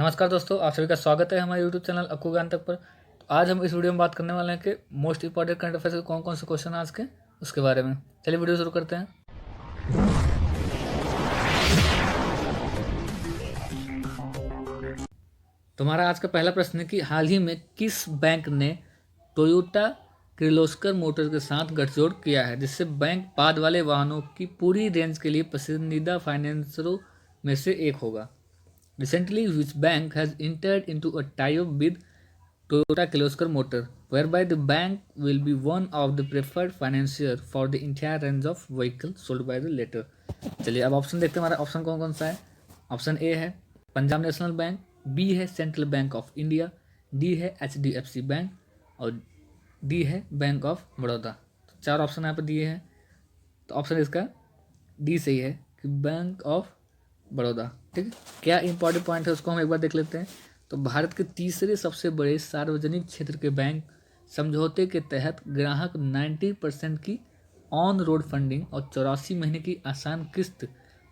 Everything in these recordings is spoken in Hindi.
नमस्कार दोस्तों, आप सभी का स्वागत है हमारे YouTube चैनल अक्कू ज्ञान तक पर। तो आज हम इस वीडियो में बात करने वाले हैं कि मोस्ट इंपॉर्टेंट करंट अफेयर्स के कौन कौन से क्वेश्चन आज के उसके बारे में। चलिए वीडियो शुरू करते हैं। तुम्हारा आज का पहला प्रश्न है कि हाल ही में किस बैंक ने टोयोटा किर्लोस्कर मोटर के साथ गठजोड़ किया है, जिससे बैंक बाद वाले वाहनों की पूरी रेंज के लिए पसंदीदा फाइनेंसरों में से एक होगा। Recently, which bank has entered into a tie-up with Toyota Kirloskar Motor, whereby the bank will be one of the preferred financier for the entire range of vehicles sold by the latter। चलिए अब ऑप्शन देखते हैं, हमारा ऑप्शन कौन कौन सा है। ऑप्शन ए है पंजाब नेशनल बैंक, बी है central bank of India, D है HDFC बैंक और डी है बैंक ऑफ बड़ौदा। तो चार ऑप्शन यहाँ पर दिए हैं, तो ऑप्शन इसका डी सही है कि बैंक ऑफ बड़ौदा। ठीक है, क्या इंपॉर्टेंट पॉइंट है उसको हम एक बार देख लेते हैं। तो भारत के तीसरे सबसे बड़े सार्वजनिक क्षेत्र के बैंक समझौते के तहत ग्राहक 90% की ऑन रोड फंडिंग और 84 महीने की आसान किस्त,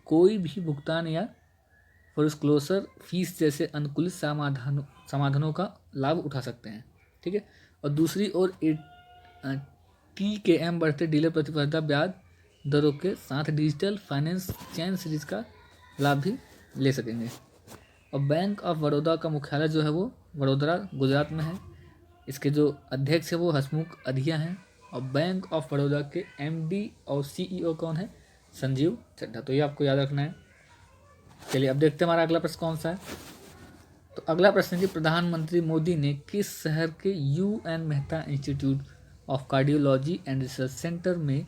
कोई भी भुगतान या फोरक्लोजर फीस जैसे अनुकूलित समाधानों का लाभ उठा सकते हैं। ठीक है, और दूसरी ओर TKM बढ़ते डीलर प्रतिस्पर्धा ब्याज दरों के साथ डिजिटल फाइनेंस चैन सीरीज का लाभ भी ले सकेंगे। और बैंक ऑफ बड़ौदा का मुख्यालय जो है वो वडोदरा गुजरात में है। इसके जो अध्यक्ष है वो हसमुख अधिया हैं और बैंक ऑफ बड़ौदा के MD और CEO कौन है? संजीव चड्ढा। तो ये आपको याद रखना है। चलिए अब देखते हैं हमारा अगला प्रश्न कौन सा है। तो अगला प्रश्न है कि प्रधानमंत्री मोदी ने किस शहर के UN Mehta institute of cardiology and research centre में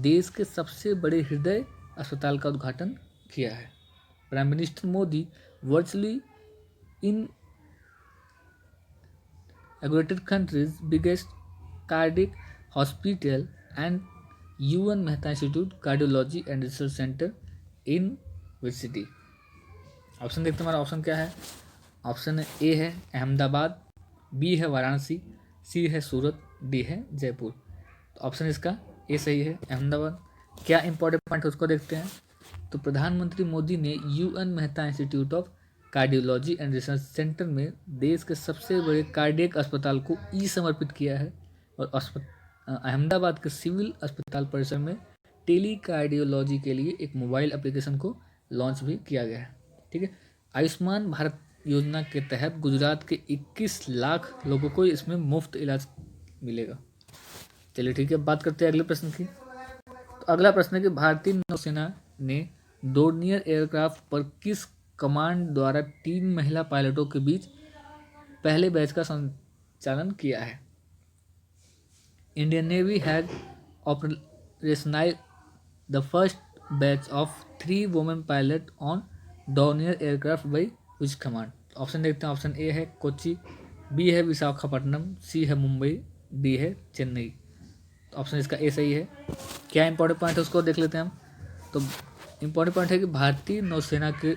देश के सबसे बड़े हृदय अस्पताल का उद्घाटन किया है? Prime Minister Modi virtually inaugurated country's biggest cardiac hospital and UN Mehta Institute Cardiology and Research Center in which city? Option देखते हैं, हमारा ऑप्शन क्या है। ऑप्शन ए है अहमदाबाद, बी है वाराणसी, सी है सूरत, डी है जयपुर। तो ऑप्शन इसका ए सही है, अहमदाबाद। क्या इंपॉर्टेंट पॉइंट उसको देखते हैं। तो प्रधानमंत्री मोदी ने UN Mehta institute of cardiology and research centre में देश के सबसे बड़े कार्डियक अस्पताल को समर्पित किया है और अहमदाबाद के सिविल अस्पताल परिसर में टेली कार्डियोलॉजी के लिए एक मोबाइल एप्लीकेशन को लॉन्च भी किया गया है। ठीक है, आयुष्मान भारत योजना के तहत गुजरात के 21 लाख लोगों को इसमें मुफ्त इलाज मिलेगा। चलिए ठीक है, बात करते हैं अगले प्रश्न की। तो अगला प्रश्न है कि भारतीय नौसेना ने डोर्नियर एयरक्राफ्ट पर किस कमांड द्वारा 3 महिला पायलटों के बीच पहले बैच का संचालन किया है? Indian Navy has operationalised the first batch of 3 women pilot on Dornier aircraft by which command? Option देखते हैं। ऑप्शन ए है कोच्चि, बी है विशाखापट्टनम, सी है मुंबई, डी है चेन्नई। तो ऑप्शन इसका ए सही है। क्या इंपॉर्टेंट पॉइंट है उसको देख लेते हैं हम। तो इम्पॉर्टेंट पॉइंट है कि भारतीय नौसेना के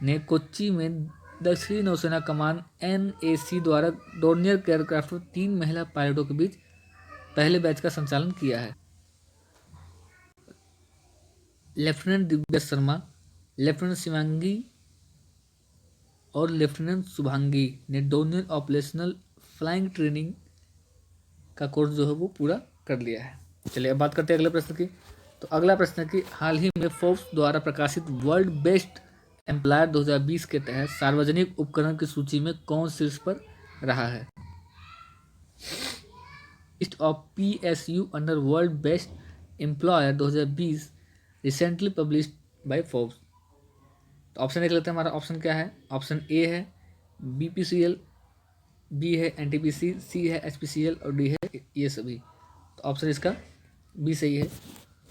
ने कोच्चि में दक्षिणी नौसेना कमान NAC द्वारा डोर्नियर एयरक्राफ्ट में 3 महिला पायलटों के बीच पहले बैच का संचालन किया है। लेफ्टिनेंट दिव्या शर्मा, लेफ्टिनेंट शिवांगी और लेफ्टिनेंट शुभांगी ने डोर्नियर ऑपरेशनल फ्लाइंग ट्रेनिंग का कोर्स जो है वो पूरा कर लिया है। चलिए अब बात करते हैं अगले प्रश्न की। तो अगला प्रश्न है कि हाल ही में फोर्ब्स द्वारा प्रकाशित वर्ल्ड बेस्ट एम्प्लॉयर 2020 के तहत सार्वजनिक उपकरण की सूची में कौन शीर्ष पर रहा है? List of PSU under world best employer 2020 recently published by Forbes. तो ऑप्शन देख लेते हैं, हमारा ऑप्शन क्या है। ऑप्शन ए है BPCL, बी है NTPC, सी है HPCL और डी है ये सभी। तो ऑप्शन इसका बी सही है।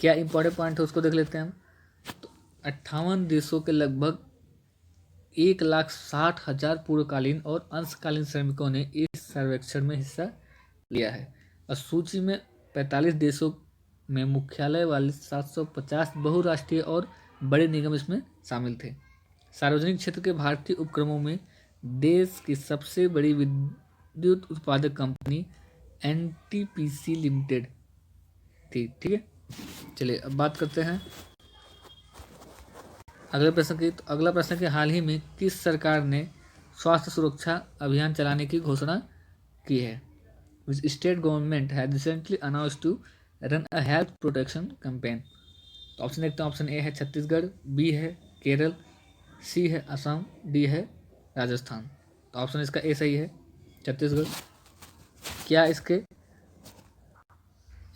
क्या इंपॉर्टेंट पॉइंट है उसको देख लेते हैं हम। तो 58 देशों के लगभग 1,60,000 पूर्णकालीन और अंशकालीन श्रमिकों ने इस सर्वेक्षण में हिस्सा लिया है और सूची में 45 देशों में मुख्यालय वाले 750 बहुराष्ट्रीय और बड़े निगम इसमें शामिल थे। सार्वजनिक क्षेत्र के भारतीय उपक्रमों में देश की सबसे बड़ी विद्युत उत्पादक कंपनी NTPC लिमिटेड थी। ठीक है, चलिए अब बात करते हैं अगले प्रश्न की। तो अगला प्रश्न कि हाल ही में किस सरकार ने स्वास्थ्य सुरक्षा अभियान चलाने की घोषणा की है? Which state government has recently announced to run a health protection campaign? तो ऑप्शन देखते हैं। ऑप्शन ए है छत्तीसगढ़, बी है केरल, सी है असम, डी है राजस्थान। तो ऑप्शन इसका ए सही है, छत्तीसगढ़। क्या इसके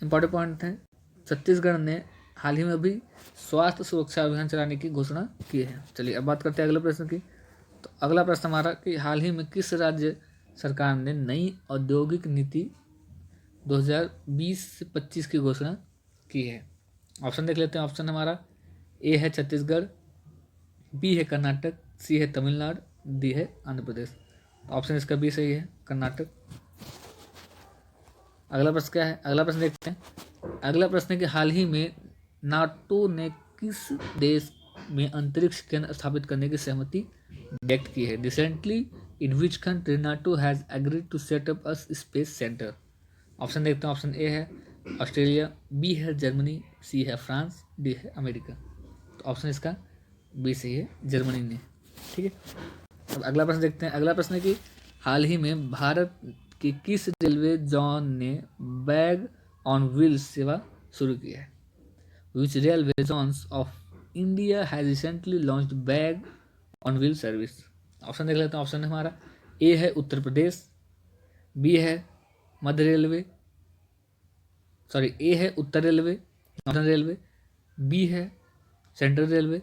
इंपॉर्टेंट पॉइंट हैं? छत्तीसगढ़ ने हाल ही में अभी स्वास्थ्य सुरक्षा अभियान चलाने की घोषणा की है। चलिए अब बात करते हैं अगले प्रश्न की। तो अगला प्रश्न हमारा कि हाल ही में किस राज्य सरकार ने नई औद्योगिक नीति 2020 से 25 की घोषणा की है? ऑप्शन देख लेते हैं। ऑप्शन हमारा ए है छत्तीसगढ़, बी है कर्नाटक, सी है तमिलनाडु, डी है आंध्र प्रदेश। ऑप्शन इसका बी सही है, कर्नाटक। अगला प्रश्न क्या है? अगला प्रश्न देखते हैं। अगला प्रश्न है कि हाल ही में नाटो ने किस देश में अंतरिक्ष केंद्र स्थापित करने की सहमति व्यक्त की है? Recently in which country NATO has agreed to set up a space centre? Option देखते हैं। ऑप्शन ए है ऑस्ट्रेलिया, बी है जर्मनी, सी है फ्रांस, डी है अमेरिका। तो ऑप्शन इसका बी सही है, जर्मनी ने। ठीक है, अब अगला प्रश्न देखते हैं। अगला प्रश्न है कि हाल ही में भारत के किस रेलवे जोन ने बैग ऑन व्हील्स सेवा शुरू की है? विच railway zones of India has recently launched bag on wheel service? Option देख लेते हैं। ऑप्शन हमारा ए है उत्तर प्रदेश, बी है मध्य रेलवे, सॉरी ए है उत्तर रेलवे नॉर्दर्न रेलवे, बी है सेंट्रल रेलवे,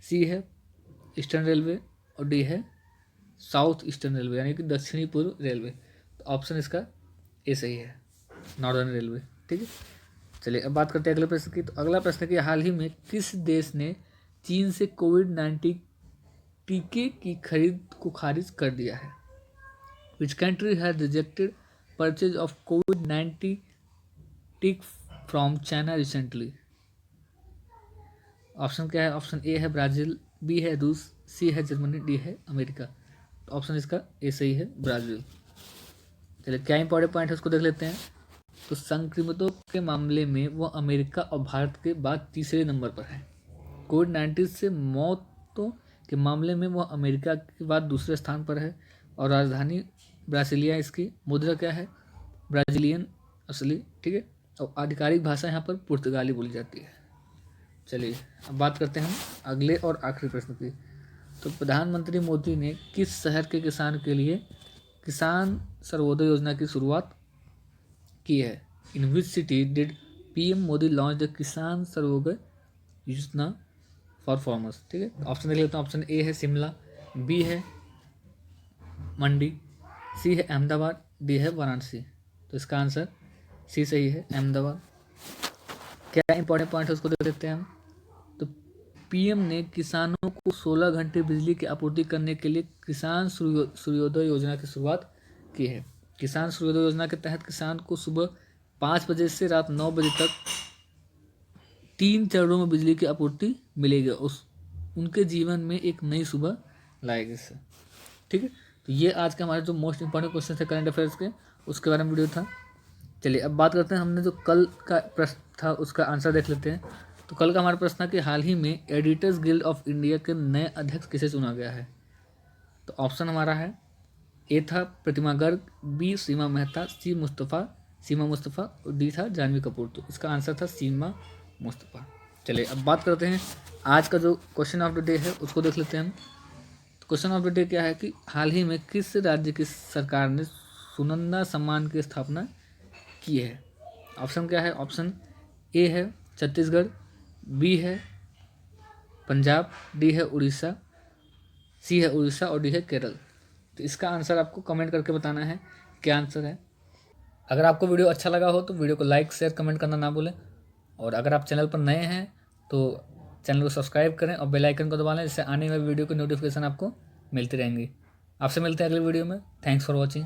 सी है ईस्टर्न रेलवे और डी है साउथ ईस्टर्न रेलवे यानी कि दक्षिणी पूर्व रेलवे। तो ऑप्शन इसका ए सही है, नॉर्दर्न रेलवे। ठीक है, चलिए अब बात करते हैं अगले प्रश्न की। तो अगला प्रश्न कि हाल ही में किस देश ने चीन से कोविड-19 टीके की खरीद को खारिज कर दिया है? Which country has rejected purchase of कोविड-19 टीक फ्रॉम चाइना रिसेंटली? ऑप्शन क्या है? ऑप्शन ए है ब्राज़ील, बी है रूस, सी है जर्मनी, डी है अमेरिका। तो ऑप्शन इसका ए सही है, ब्राज़ील। चलिए क्या इंपॉर्टेंट पॉइंट है उसको देख लेते हैं। तो संक्रमितों के मामले में वो अमेरिका और भारत के बाद तीसरे नंबर पर है। कोविड-19 से मौतों के मामले में वह अमेरिका के बाद दूसरे स्थान पर है और राजधानी ब्रासिलिया, इसकी मुद्रा क्या है? ब्राज़ीलियन असली। ठीक है, और आधिकारिक भाषा यहाँ पर पुर्तगाली बोली जाती है। चलिए अब बात करते हैं हम अगले और आखिरी प्रश्न की। तो प्रधानमंत्री मोदी ने किस शहर के किसान के लिए किसान सर्वोदय योजना की शुरुआत की है? In which city did PM Modi launch the Kisan Sarvodaya योजना फॉर फार्मर्स? ठीक है, ऑप्शन देख लेते हैं। ऑप्शन ए है शिमला, बी है मंडी, सी है अहमदाबाद, डी है वाराणसी। तो इसका आंसर सी सही है, अहमदाबाद। क्या इंपॉर्टेंट पॉइंट है उसको देख लेते हैं हम। तो पीएम ने किसानों को 16 घंटे बिजली की आपूर्ति करने के लिए किसान सूर्योदय योजना की शुरुआत की है। किसान सूर्योदय योजना के तहत किसान को सुबह 5 बजे से रात 9 बजे तक 3 चरणों में बिजली की आपूर्ति मिलेगी। उनके जीवन में एक नई सुबह लाएगी इससे। ठीक है, तो ये आज का हमारे जो मोस्ट इंपॉर्टेंट क्वेश्चन थे करंट अफेयर्स के, उसके बारे में वीडियो था। चलिए अब बात करते हैं, हमने जो कल का प्रश्न था उसका आंसर देख लेते हैं। तो कल का हमारा प्रश्न था कि हाल ही में एडिटर्स गिल्ड ऑफ इंडिया के नए अध्यक्ष किसे चुना गया है? तो ऑप्शन हमारा है ए था प्रतिमा गर्ग, बी सीमा मेहता, सीमा मुस्तफ़ा और डी था जानवी कपूर। तो इसका आंसर था सीमा मुस्तफ़ा। चलिए अब बात करते हैं आज का जो क्वेश्चन ऑफ द डे है उसको देख लेते हैं हम। तो क्वेश्चन ऑफ द डे क्या है कि हाल ही में किस राज्य की सरकार ने सुनंदा सम्मान की स्थापना की है? ऑप्शन क्या है? ऑप्शन ए है छत्तीसगढ़, बी है पंजाब, डी है उड़ीसा, सी है उड़ीसा और डी है केरल। तो इसका आंसर आपको कमेंट करके बताना है क्या आंसर है। अगर आपको वीडियो अच्छा लगा हो तो वीडियो को लाइक शेयर कमेंट करना ना भूलें, और अगर आप चैनल पर नए हैं तो चैनल को सब्सक्राइब करें और बेल आइकन को दबा लें, जिससे आने वाली वीडियो की नोटिफिकेशन आपको मिलती रहेंगी। आपसे मिलते हैं अगले वीडियो में। Thanks for watching.